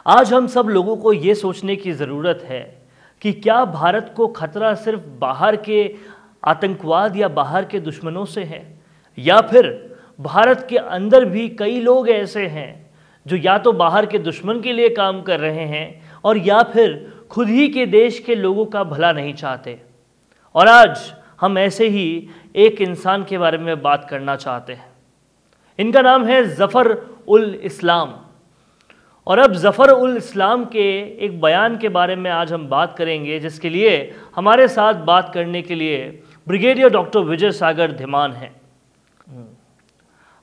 आज हम सब लोगों को ये सोचने की ज़रूरत है कि क्या भारत को खतरा सिर्फ बाहर के आतंकवाद या बाहर के दुश्मनों से है, या फिर भारत के अंदर भी कई लोग ऐसे हैं जो या तो बाहर के दुश्मन के लिए काम कर रहे हैं और या फिर खुद ही के देश के लोगों का भला नहीं चाहते। और आज हम ऐसे ही एक इंसान के बारे में बात करना चाहते हैं। इनका नाम है ज़फ़र उल इस्लाम। और अब ज़फ़र उल इस्लाम के एक बयान के बारे में आज हम बात करेंगे, जिसके लिए हमारे साथ बात करने के लिए ब्रिगेडियर डॉक्टर विजय सागर धीमान हैं।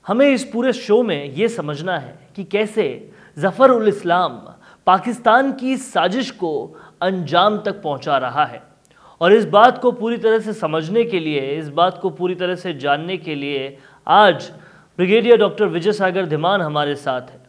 हमें इस पूरे शो में ये समझना है कि कैसे ज़फ़र उल इस्लाम पाकिस्तान की साजिश को अंजाम तक पहुंचा रहा है। और इस बात को पूरी तरह से समझने के लिए, इस बात को पूरी तरह से जानने के लिए आज ब्रिगेडियर डॉक्टर विजय सागर धीमान हमारे साथ है।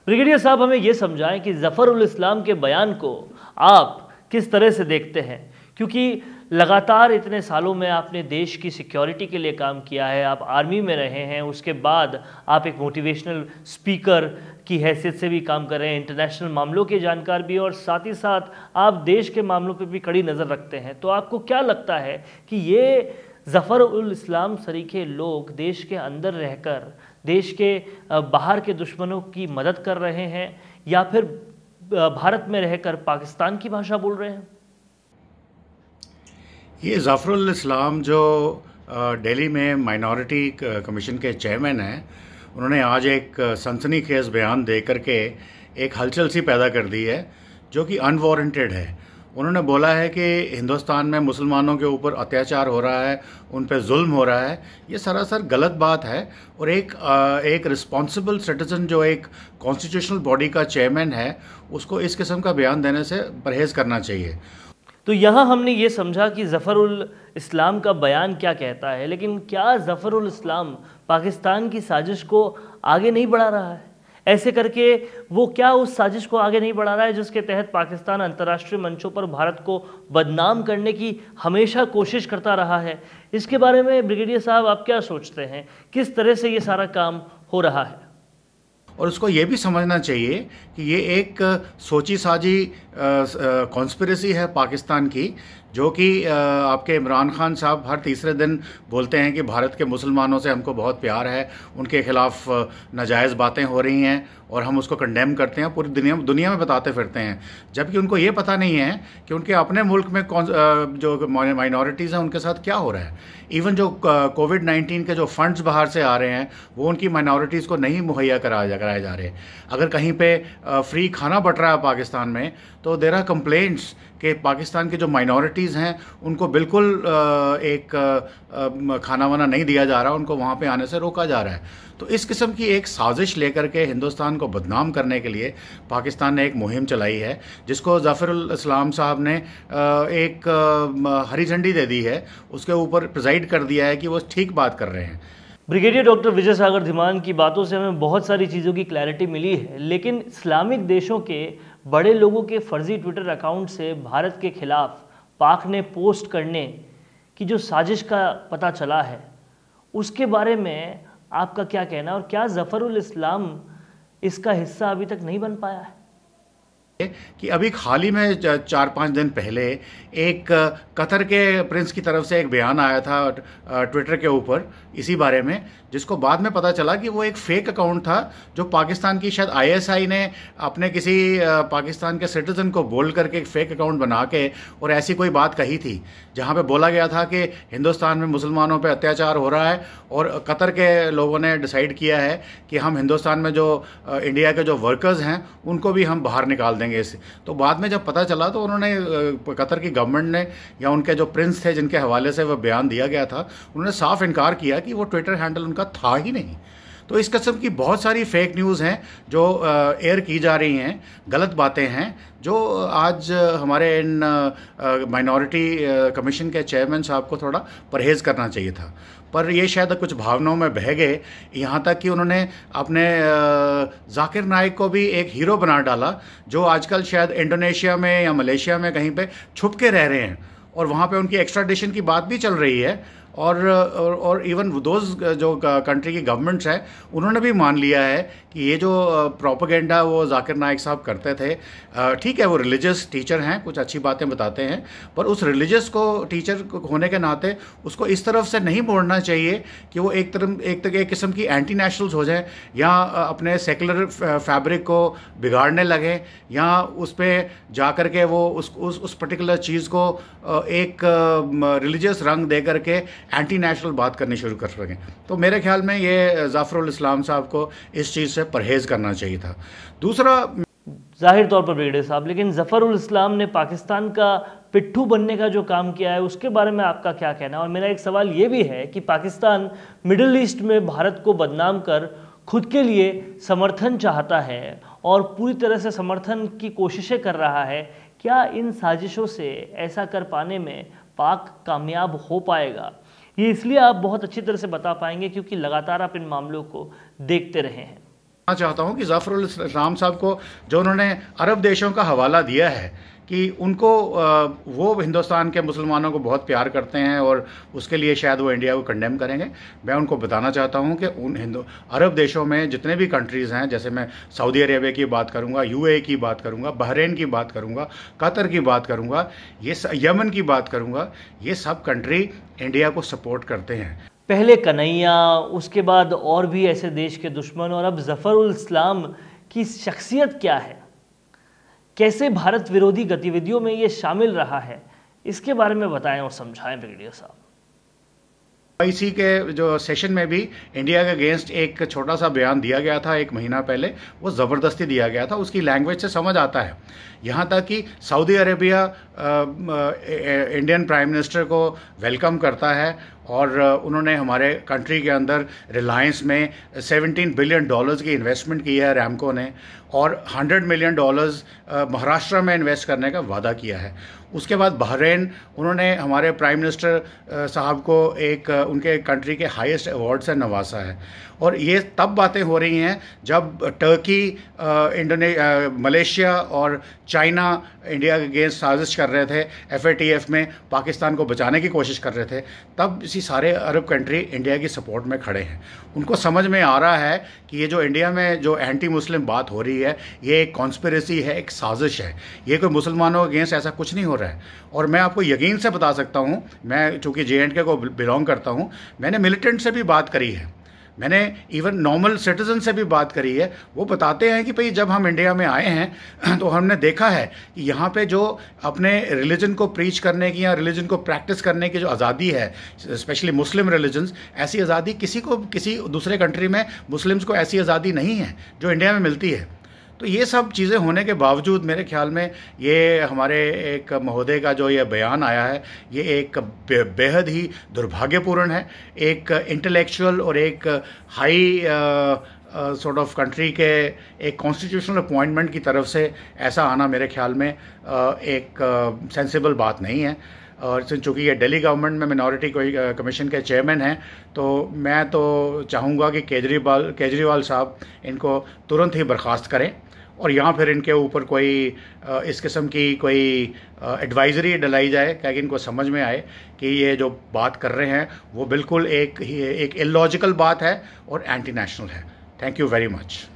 ब्रिगेडियर साहब, हमें ये समझाएं कि ज़फ़र उल इस्लाम के बयान को आप किस तरह से देखते हैं, क्योंकि लगातार इतने सालों में आपने देश की सिक्योरिटी के लिए काम किया है, आप आर्मी में रहे हैं, उसके बाद आप एक मोटिवेशनल स्पीकर की हैसियत से भी काम कर रहे हैं, इंटरनेशनल मामलों के जानकार भी, और साथ ही साथ आप देश के मामलों पर भी कड़ी नज़र रखते हैं। तो आपको क्या लगता है कि ये ज़फ़र उल इस्लाम सरीखे लोग देश के अंदर रहकर देश के बाहर के दुश्मनों की मदद कर रहे हैं, या फिर भारत में रहकर पाकिस्तान की भाषा बोल रहे हैं? ये ज़फ़र उल इस्लाम जो दिल्ली में माइनॉरिटी कमीशन के चेयरमैन हैं, उन्होंने आज एक सनसनीखेज़ बयान दे करके एक हलचल सी पैदा कर दी है जो कि अनवारंटेड है। उन्होंने बोला है कि हिंदुस्तान में मुसलमानों के ऊपर अत्याचार हो रहा है, उन पे जुल्म हो रहा है। ये सरासर गलत बात है और एक रिस्पॉन्सिबल सिटीज़न जो एक कॉन्स्टिट्यूशनल बॉडी का चेयरमैन है, उसको इस किस्म का बयान देने से परहेज़ करना चाहिए। तो यहाँ हमने ये समझा कि ज़फ़र उल इस्लाम का बयान क्या कहता है, लेकिन क्या ज़फ़र उल इस्लाम पाकिस्तान की साजिश को आगे नहीं बढ़ा रहा है? ऐसे करके वो क्या उस साजिश को आगे नहीं बढ़ा रहा है जिसके तहत पाकिस्तान अंतर्राष्ट्रीय मंचों पर भारत को बदनाम करने की हमेशा कोशिश करता रहा है? इसके बारे में ब्रिगेडियर साहब आप क्या सोचते हैं, किस तरह से ये सारा काम हो रहा है? और उसको ये भी समझना चाहिए कि ये एक सोची साजी कॉन्स्पिरेसी है पाकिस्तान की, जो कि आपके इमरान खान साहब हर तीसरे दिन बोलते हैं कि भारत के मुसलमानों से हमको बहुत प्यार है, उनके खिलाफ नाजायज़ बातें हो रही हैं और हम उसको कंडेम करते हैं, पूरी दुनिया में बताते फिरते हैं, जबकि उनको ये पता नहीं है कि उनके अपने मुल्क में जो माइनॉरिटीज़ हैं उनके साथ क्या हो रहा है। इवन जो कोविड-19 के जो फंड्स बाहर से आ रहे हैं वो उनकी माइनॉरिटीज़ को नहीं मुहैया कराए जा रहे। अगर कहीं पे फ्री खाना बट रहा है पाकिस्तान में, तो देयर आर कंप्लेंट्स कि पाकिस्तान के जो माइनॉरिटीज़ हैं उनको बिल्कुल खाना वाना नहीं दिया जा रहा, उनको वहाँ पे आने से रोका जा रहा है। तो इस किस्म की एक साजिश लेकर के हिंदुस्तान को बदनाम करने के लिए पाकिस्तान ने एक मुहिम चलाई है, जिसको ज़फ़र उल इस्लाम साहब ने एक हरी झंडी दे दी है, उसके ऊपर प्रिजाइड कर दिया है कि वो ठीक बात कर रहे हैं। ब्रिगेडियर डॉक्टर विजय सागर धीमान की बातों से हमें बहुत सारी चीज़ों की क्लैरिटी मिली है, लेकिन इस्लामिक देशों के बड़े लोगों के फर्जी ट्विटर अकाउंट से भारत के खिलाफ पाक ने पोस्ट करने की जो साजिश का पता चला है, उसके बारे में आपका क्या कहना है? और क्या ज़फ़र उल इस्लाम इसका हिस्सा अभी तक नहीं बन पाया है? कि अभी हाल ही में 4-5 दिन पहले एक कतर के प्रिंस की तरफ से एक बयान आया था ट्विटर के ऊपर इसी बारे में, जिसको बाद में पता चला कि वो एक फेक अकाउंट था जो पाकिस्तान की शायद आईएसआई ने अपने किसी पाकिस्तान के सिटीज़न को बोल करके एक फेक अकाउंट बना के और ऐसी कोई बात कही थी, जहाँ पे बोला गया था कि हिंदुस्तान में मुसलमानों पे अत्याचार हो रहा है और कतर के लोगों ने डिसाइड किया है कि हम हिंदुस्तान में जो इंडिया के जो वर्कर्स हैं उनको भी हम बाहर निकाल देंगे इससे। तो बाद में जब पता चला तो उन्होंने कतर की गवर्नमेंट ने या उनके जो प्रिंस थे जिनके हवाले से वह बयान दिया गया था, उन्होंने साफ इनकार किया कि वो ट्विटर हैंडल उनका था ही नहीं। तो इस किस्म की बहुत सारी फेक न्यूज़ हैं जो एयर की जा रही हैं, गलत बातें हैं, जो आज हमारे इन माइनॉरिटी कमीशन के चेयरमैन साहब को थोड़ा परहेज़ करना चाहिए था। पर ये शायद कुछ भावनाओं में बह गए, यहाँ तक कि उन्होंने अपने जाकिर नाइक को भी एक हीरो बना डाला, जो आजकल शायद इंडोनेशिया में या मलेशिया में कहीं पे छुप के रह रहे हैं और वहाँ पे उनकी एक्स्ट्राडिशन की बात भी चल रही है। और इवन दोज जो कंट्री की गवर्नमेंट्स हैं उन्होंने भी मान लिया है कि ये जो प्रोपेगेंडा वो जाकिर नाइक साहब करते थे, ठीक है वो रिलीजियस टीचर हैं, कुछ अच्छी बातें बताते हैं, पर उस रिलीजियस को टीचर होने के नाते उसको इस तरफ से नहीं मोड़ना चाहिए कि वो एक किस्म की एंटी नेशनल्स हो जाए या अपने सेकुलर फैब्रिक को बिगाड़ने लगे या उस पर जा कर के वो उस पर्टिकुलर चीज़ को एक रिलीजियस रंग दे करके एंटी नेशनल बात करनी शुरू कर सकें। तो मेरे ख्याल में ये ज़फ़रुल इस्लाम साहब को इस चीज़ से परहेज़ करना चाहिए था। दूसरा, जाहिर तौर पर ब्रिगेडियर साहब, लेकिन ज़फ़रुल इस्लाम ने पाकिस्तान का पिट्ठू बनने का जो काम किया है उसके बारे में आपका क्या कहना है? और मेरा एक सवाल ये भी है कि पाकिस्तान मिडिल ईस्ट में भारत को बदनाम कर खुद के लिए समर्थन चाहता है और पूरी तरह से समर्थन की कोशिशें कर रहा है। क्या इन साजिशों से ऐसा कर पाने में पाक कामयाब हो पाएगा? ये इसलिए आप बहुत अच्छी तरह से बता पाएंगे क्योंकि लगातार आप इन मामलों को देखते रहे हैं। मैं चाहता हूं कि ज़फ़रुल इस्लाम साहब को जो उन्होंने अरब देशों का हवाला दिया है कि उनको वो हिंदुस्तान के मुसलमानों को बहुत प्यार करते हैं और उसके लिए शायद वो इंडिया को कंडेम करेंगे। मैं उनको बताना चाहता हूं कि उन अरब देशों में जितने भी कंट्रीज़ हैं, जैसे मैं सऊदी अरेबिया की बात करूंगा, यूएई की बात करूंगा, बहरीन की बात करूंगा, कतर की बात करूंगा, यमन की बात करूंगा, ये सब कंट्री इंडिया को सपोर्ट करते हैं। पहले कन्हैया, उसके बाद और भी ऐसे देश के दुश्मन, और अब ज़फ़रुल इस्लाम की शख्सियत क्या है, कैसे भारत विरोधी गतिविधियों में ये शामिल रहा है, इसके बारे में बताएं और समझाएं ब्रिगेडियर साहब। इसी के जो सेशन में भी इंडिया के अगेंस्ट एक छोटा सा बयान दिया गया था 1 महीना पहले, वो ज़बरदस्ती दिया गया था, उसकी लैंग्वेज से समझ आता है। यहाँ तक कि Saudi Arabia Indian prime minister को वेलकम करता है और उन्होंने हमारे कंट्री के अंदर रिलायंस में $17 बिलियन की इन्वेस्टमेंट की है रैमको ने, और $100 मिलियन महाराष्ट्र में इन्वेस्ट करने का वादा किया है। उसके बाद बहरीन, उन्होंने हमारे प्राइम मिनिस्टर साहब को एक उनके कंट्री के हाईएस्ट अवार्ड से नवाजा है। और ये तब बातें हो रही हैं जब टर्की, मलेशिया और चाइना इंडिया के अगेंस्ट साजिश कर रहे थे, FATF में पाकिस्तान को बचाने की कोशिश कर रहे थे, तब इसी सारे अरब कंट्री इंडिया की सपोर्ट में खड़े हैं। उनको समझ में आ रहा है कि ये जो इंडिया में जो एंटी मुस्लिम बात हो रही है ये एक कॉन्स्पिरेसी है, एक साजिश है, ये कोई मुसलमानों के अगेंस्ट ऐसा कुछ नहीं हो रहा है। और मैं आपको यकीन से बता सकता हूँ, मैं चूँकि JNK को बिलोंग करता हूँ, मैंने मिलिटेंट से भी बात करी है, मैंने इवन नॉर्मल सिटीजन से भी बात करी है। वो बताते हैं कि भाई जब हम इंडिया में आए हैं तो हमने देखा है कि यहाँ पे जो अपने रिलीजन को प्रीच करने की या रिलीजन को प्रैक्टिस करने की जो आज़ादी है, स्पेशली मुस्लिम रिलीजन्स, ऐसी आज़ादी किसी दूसरे कंट्री में मुस्लिम्स को ऐसी आज़ादी नहीं है जो इंडिया में मिलती है। तो ये सब चीज़ें होने के बावजूद मेरे ख्याल में ये हमारे एक महोदय का जो ये बयान आया है ये एक बेहद ही दुर्भाग्यपूर्ण है। एक इंटेलेक्चुअल और एक हाई सॉर्ट ऑफ कंट्री के एक कॉन्स्टिट्यूशनल अपॉइंटमेंट की तरफ से ऐसा आना मेरे ख्याल में एक सेंसिबल बात नहीं है। और चूँकि ये दिल्ली गवर्नमेंट में मिनॉरिटी कमीशन के चेयरमैन हैं, तो मैं तो चाहूँगा कि केजरीवाल साहब इनको तुरंत ही बर्खास्त करें और यहाँ फिर इनके ऊपर कोई इस किस्म की कोई एडवाइजरी डलाई जाए, ताकि इनको समझ में आए कि ये जो बात कर रहे हैं वो बिल्कुल एक इलॉजिकल बात है और एंटी नेशनल है। Thank you very much.